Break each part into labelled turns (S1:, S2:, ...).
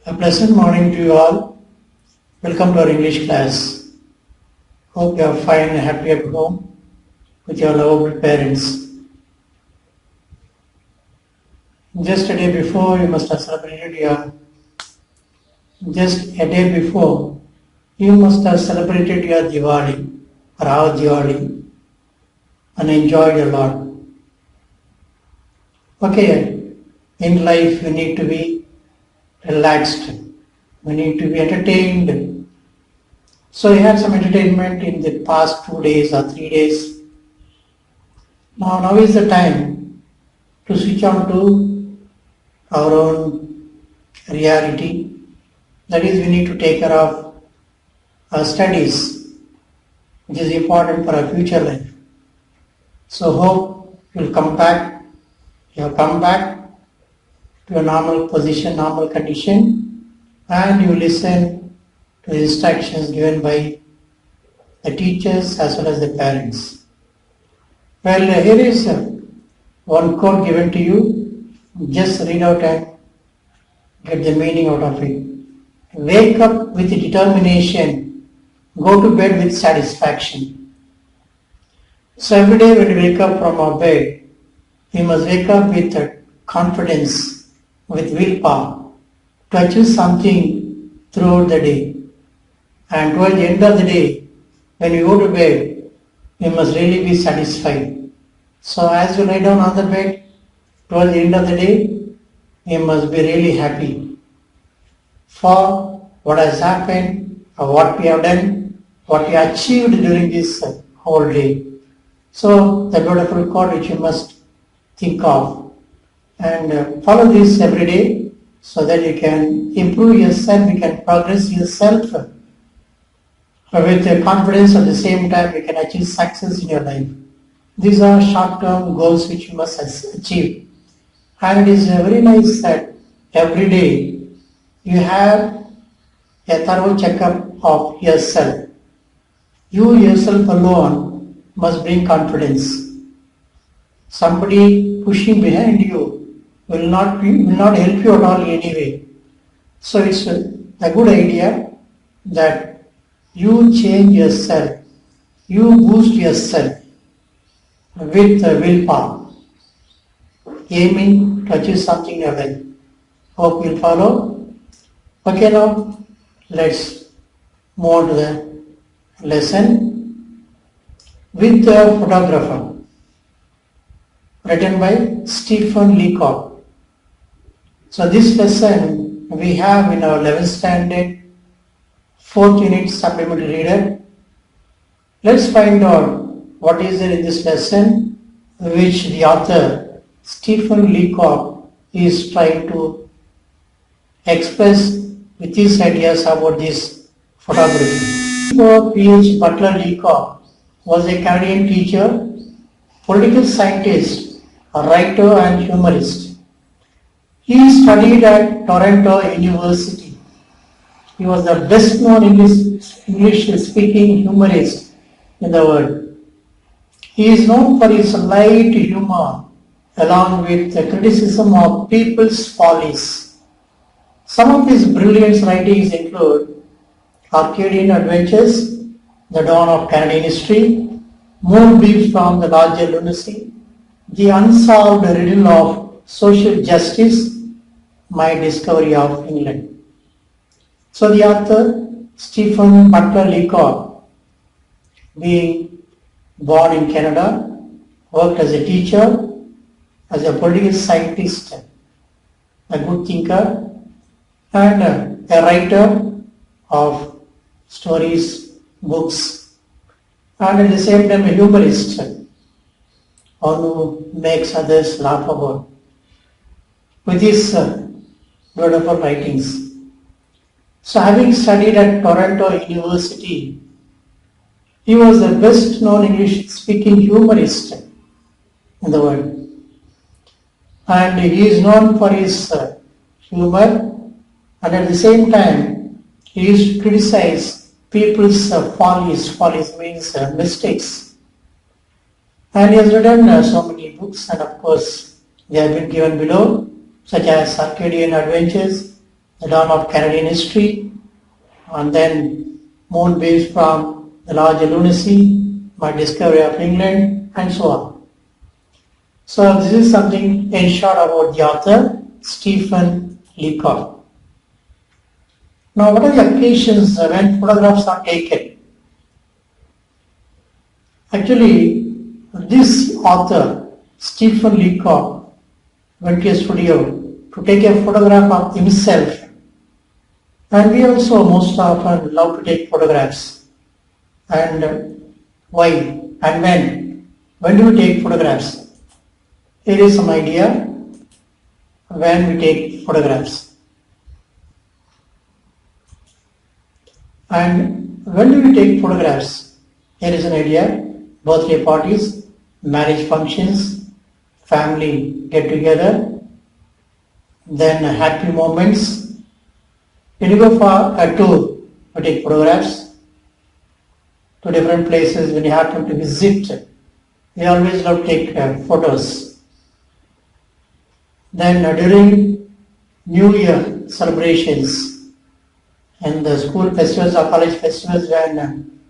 S1: A pleasant morning to you all. Welcome to our English class. Hope you are fine and happy at home with your lovable parents. Just a day before, you must have celebrated your. Just a day before, you must have celebrated your Diwali or our Diwali and enjoyed a lot. Okay, in life we need to be relaxed. We need to be entertained. So we had some entertainment in the past 2 days or 3 days. Now is the time to switch on to our own reality. That is, we need to take care of our studies, which is important for our future life. So hope you'll come back. You'll come back to a normal position, normal condition, and you listen to the instructions given by the teachers as well as the parents. Well, here is one quote given to you. Just read out and get the meaning out of it. Wake up with determination. Go to bed with satisfaction. So every day when we wake up from our bed, we must wake up with confidence, with willpower to achieve something throughout the day. And towards the end of the day, when we go to bed, we must really be satisfied. So as we lie down on the bed, towards the end of the day, we must be really happy for what has happened, or what we have done, what we achieved during this whole day. So the beautiful quote which you must think of and follow this every day so that you can improve yourself, you can progress yourself with confidence. At the same time, you can achieve success in your life. These are short-term goals which you must achieve. And it is very nice that every day you have a thorough checkup of yourself. You yourself alone must bring confidence. Somebody pushing behind you will not help you at all anyway. So it's a good idea that you change yourself, you boost yourself with willpower, aiming to achieve something in your life. Hope you'll follow. Okay, now let's move on to the lesson with the photographer, written by Stephen Leacock. So this lesson we have in our 11th standard 4th unit supplementary reader. Let's find out what is there in this lesson which the author Stephen Leacock is trying to express with his ideas about this photography. P.H. Butler Leacock was a Canadian teacher, political scientist, a writer and humorist. He studied at Toronto University. He was the best known English-speaking humorist in the world. He is known for his light humor along with the criticism of people's follies. Some of his brilliant writings include Arcadian Adventures, The Dawn of Canadian History, Moonbeams from the Larger Lunacy, The Unsolved Riddle of Social Justice, My Discovery of England. So the author, Stephen Butler Leacock, being born in Canada, worked as a teacher, as a political scientist, a good thinker, and a writer of stories, books, and at the same time a humorist, one who makes others laugh about with his beautiful writings. So having studied at Toronto University, he was the best known English-speaking humorist in the world. And he is known for his humor, and at the same time he used to criticize people's follies. Follies means mistakes. And he has written so many books, and of course they have been given below, such as Arcadian Adventures, the dawn of Canadian history, and then moonbeams from the larger lunacy, my discovery of England, and so on. So this is something in short about the author, Stephen Leacock. Now, what are the occasions when photographs are taken? Actually, this author, Stephen Leacock, went to a studio to take a photograph of himself. And we also most often love to take photographs. And why and when? When do we take photographs? Here is some idea when we take photographs. And when do we take photographs? Here is an idea. Birthday parties, marriage functions, family get together, then happy moments. When you go for a tour, we take photographs to different places. When you happen to visit, we always love to take photos. Then during New Year celebrations and the school festivals or college festivals, when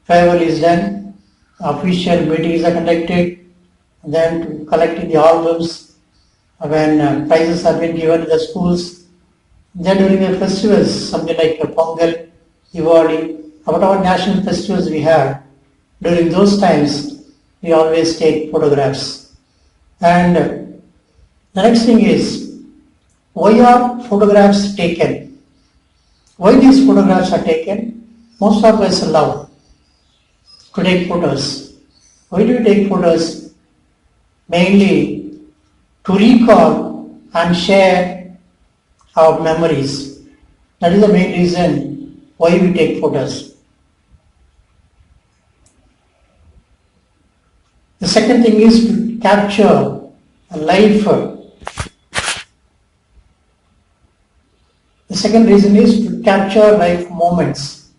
S1: farewell is done, official meetings are conducted, then to collecting the albums, when prizes have been given to the schools, then during the festivals, something like Pongal, Diwali, whatever national festivals we have, during those times, we always take photographs. And the next thing is, why are photographs taken? Why these photographs are taken? Most of us love to take photos. Why do we take photos? Mainly to recall and share our memories. That is the main reason why we take photos. The second thing is to capture a life. The second reason is to capture life moments.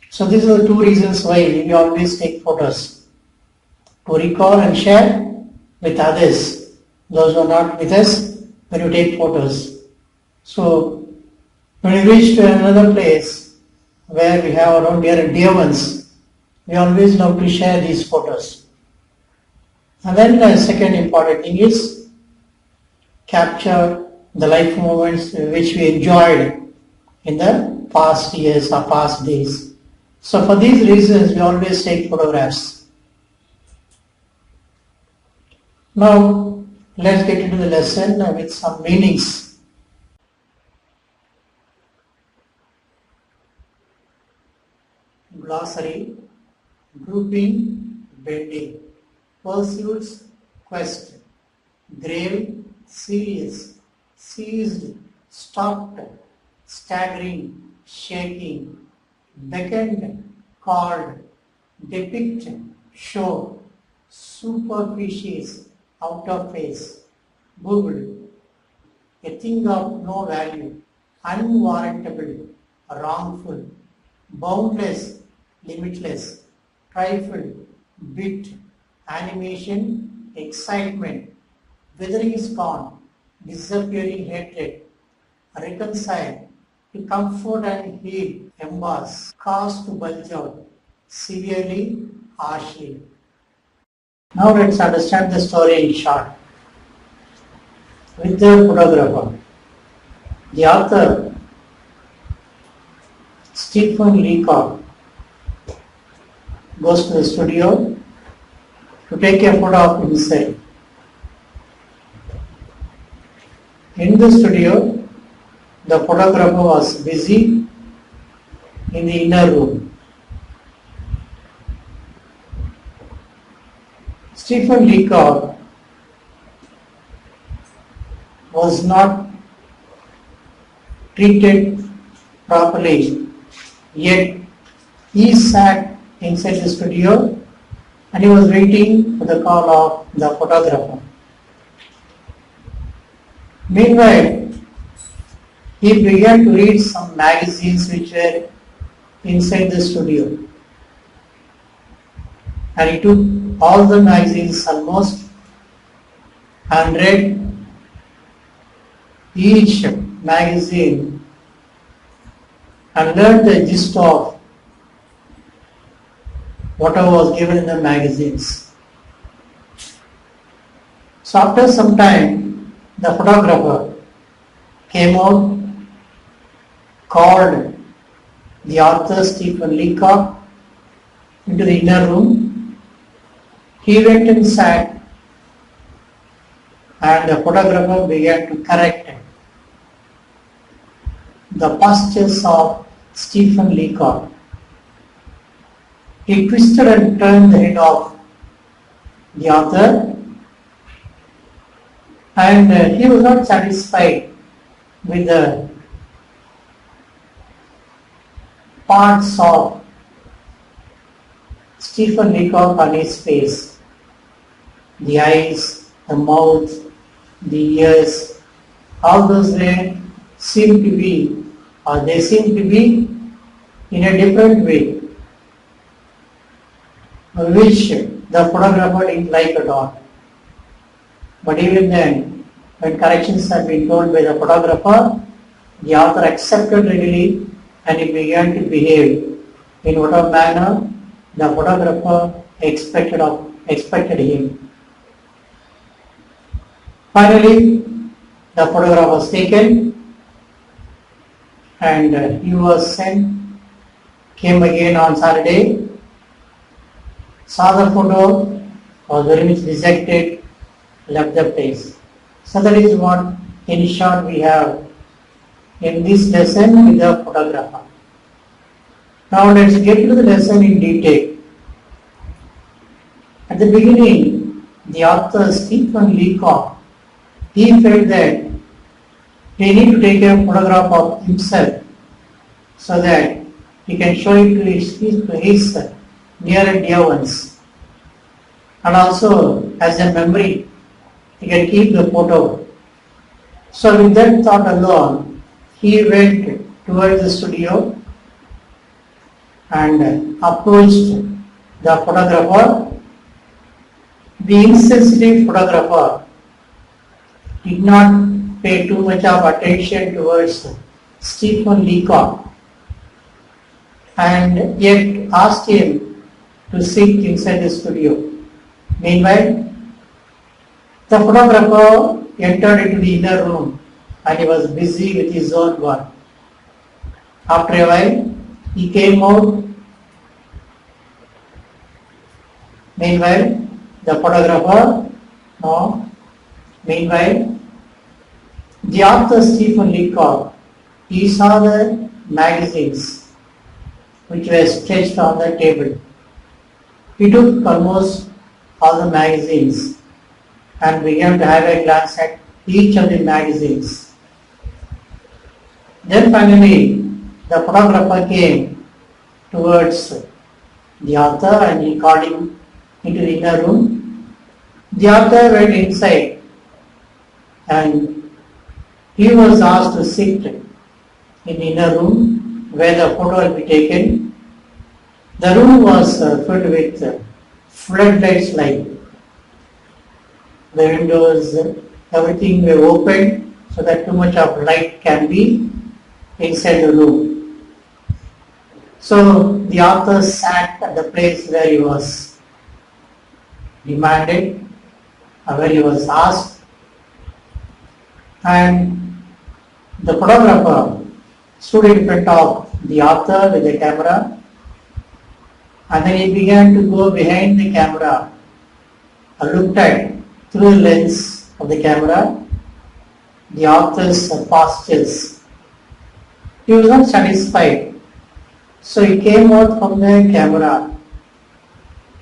S1: So these are the two reasons why we always take photos. To recall and share with others, those who are not with us, when you take photos. So when we reach to another place where we have our own dear ones, we always love to share these photos. And then the second important thing is capture the life moments which we enjoyed in the past years or past days. So for these reasons, we always take photographs. Now, let's get into the lesson with some meanings. Glossary, grouping, bending, pursuits, quest, grave, serious, seized, stopped, staggering, shaking, beckoned, called, depict, show, superficies, out of face, Googled, a thing of no value, unwarrantable, wrongful, boundless, limitless, trifle, bit, animation, excitement, withering is gone, disappearing hatred, reconcile, to comfort and heal, emboss, cause to bulge out, severely, harshly. Now let's understand the story in short. With the photographer, the author, Stephen Leacock, goes to the studio to take a photo of himself. In the studio, the photographer was busy in the inner room. Stephen Leacock was not treated properly, yet he sat inside the studio and he was waiting for the call of the photographer. Meanwhile, he began to read some magazines which were inside the studio. And he took all the magazines almost and read each magazine and learn the gist of whatever was given in the magazines. So after some time, the photographer came out, called the author Stephen Leacock into the inner room. He went and sat, and the photographer began to correct the postures of Stephen Leacock. He twisted and turned the head of the author, and he was not satisfied with the parts of Stephen Leacock on his face, the eyes, the mouth, the ears, all those were seem to be, or they seem to be in a different way, which the photographer didn't like at all. But even then, when corrections had been told by the photographer, the author accepted readily and he began to behave in whatever manner the photographer expected him. Finally, the photograph was taken and he was sent, came again on Saturday, saw the photo, was very much dejected, left the place. So that is what in short we have in this lesson with the photographer. Now let's get to the lesson in detail. At the beginning, the author Stephen Leacock, he felt that he need to take a photograph of himself so that he can show it to his near and dear ones. And also as a memory, he can keep the photo. So with that thought alone, he went towards the studio and approached the photographer. The insensitive photographer did not pay too much of attention towards Stephen Leacock and yet asked him to sit inside the studio. Meanwhile, the photographer entered into the inner room and he was busy with his own work. After a while, he came out. Meanwhile, the author Stephen Leacock, he saw the magazines which were stretched on the table. He took almost all the magazines and began to have a glance at each of the magazines. Then finally, the photographer came towards the author and he called him into the inner room. The author went inside and he was asked to sit in the inner room where the photo will be taken. The room was filled with floodlights light. The windows, everything were open so that too much of light can be inside the room. So the author sat at the place where he was demanded, where he was asked, and the photographer stood in front of the author with the camera, and then he began to go behind the camera and looked at through the lens of the camera the author's postures. He was not satisfied, so he came out from the camera,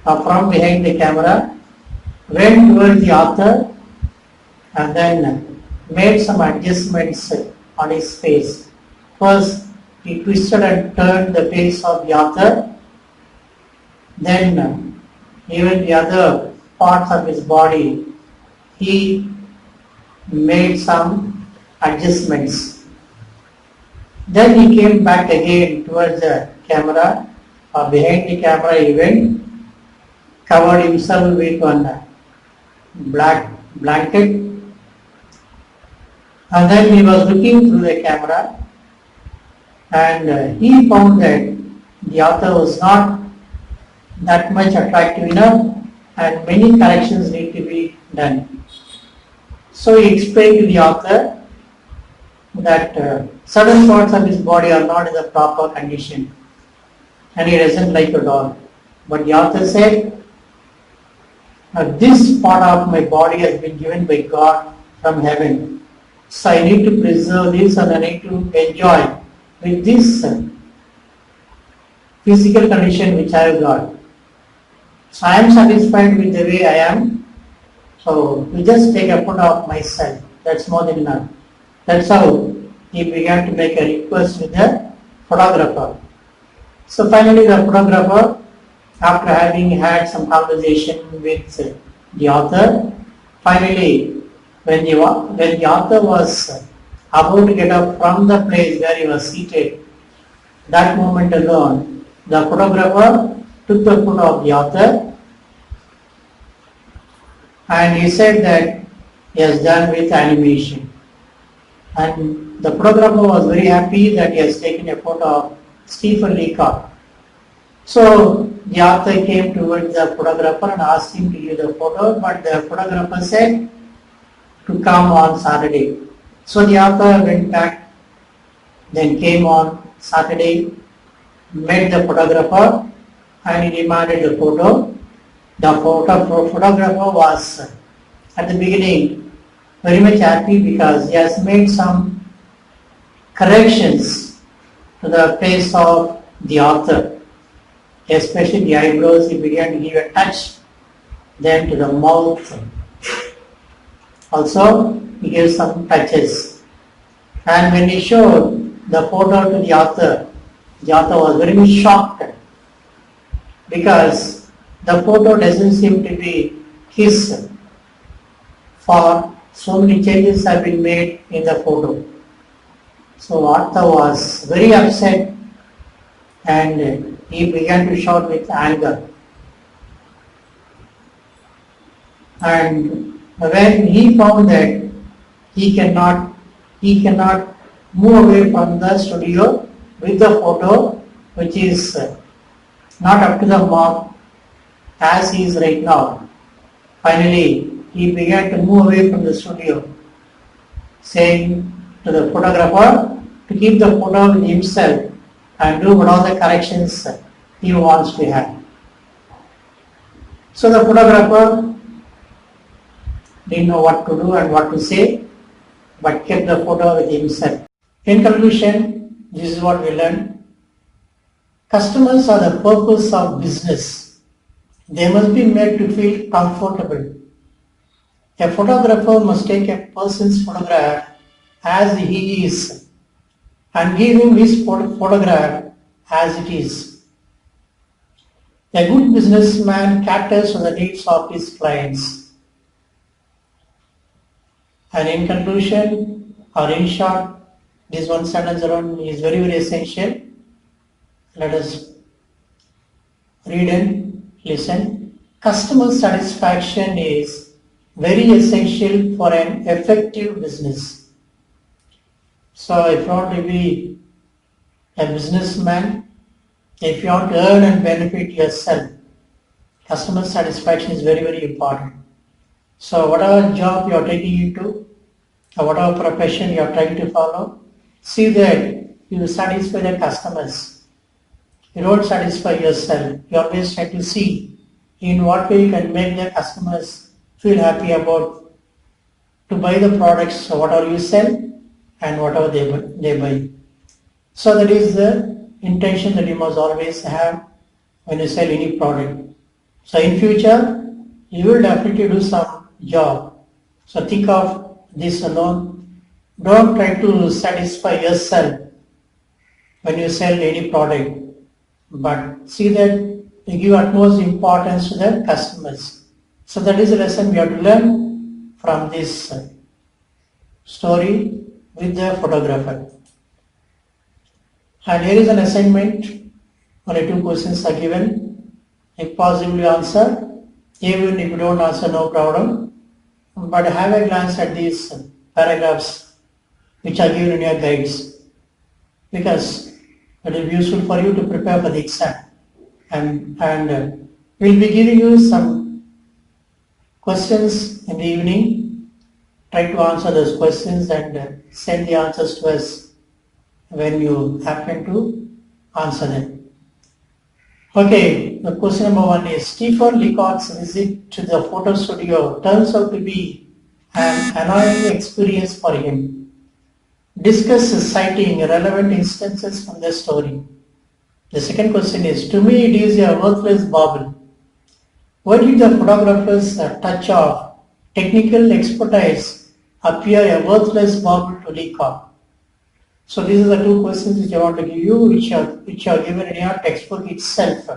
S1: from behind the camera, went towards the author and then made some adjustments on his face. First, he twisted and turned the face of the author, then even the other parts of his body, he made some adjustments. Then he came back again towards the camera, or behind the camera he went, covered himself with one black blanket, and then he was looking through the camera. and he found that the author was not that much attractive enough and many corrections need to be done. So he explained to the author that certain parts of his body are not in the proper condition and he doesn't like it all. But the author said, this part of my body has been given by God from heaven. So I need to preserve this and I need to enjoy with this physical condition which I have got. So I am satisfied with the way I am. So we just take a photo of myself. That's more than enough. That's how he began to make a request with the photographer. So finally the photographer, after having had some conversation with the author, finally when the author was about to get up from the place where he was seated, that moment alone, the photographer took the photo of the author and he said that he has done with animation. And the photographer was very happy that he has taken a photo of Stephen Leacock. So the author came towards the photographer and asked him to give the photo, but the photographer said to come on Saturday. So the author went back, then came on Saturday, met the photographer and he demanded the photo. The photographer was at the beginning very much happy because he has made some corrections to the face of the author, especially the eyebrows. He began to give a touch, then to the mouth. Also, he gave some touches. And when he showed the photo to the author was very much shocked because the photo doesn't seem to be his, for so many changes have been made in the photo. So author was very upset and he began to shout with anger. And when he found that he cannot move away from the studio with the photo which is not up to the mark as he is right now, finally he began to move away from the studio, saying to the photographer to keep the photo with himself and do all the corrections he wants to have. So the photographer didn't know what to do and what to say, but kept the photo with himself. In conclusion, this is what we learned. Customers are the purpose of business. They must be made to feel comfortable. A photographer must take a person's photograph as he is and give him his photograph as it is. A good businessman caters to the needs of his clients. And in conclusion, or in short, this one sentence around is very, very essential. Let us read and listen. Customer satisfaction is very essential for an effective business. So if you want to be a businessman, if you want to earn and benefit yourself, customer satisfaction is very, very important. So whatever job you are taking into, or whatever profession you are trying to follow, see that you satisfy the customers. You don't satisfy yourself. You always try to see in what way you can make the customers feel happy about to buy the products, so whatever you sell and whatever they buy. So that is the intention that you must always have when you sell any product. So in future, you will definitely do some job. So think of this alone. Don't try to satisfy yourself when you sell any product, but see that you give utmost importance to the customers. So that is a lesson we have to learn from this story with the photographer. And here is an assignment. Only 2 questions are given. If possible, you answer. Even if you don't answer, no problem. But have a glance at these paragraphs which are given in your guides. Because It will be useful for you to prepare for the exam. And we'll be giving you some questions in the evening. Try to answer those questions and send the answers to us when you happen to answer them. Okay, the question number 1 is Stephen Leacock's visit to the photo studio turns out to be an annoying experience for him. Discuss citing relevant instances from the story. The second question is, to me it is a worthless bauble. Why did the photographer's touch of technical expertise appear a worthless bauble to Leacock? So these are the two questions which I want to give you, which are given in your textbook itself.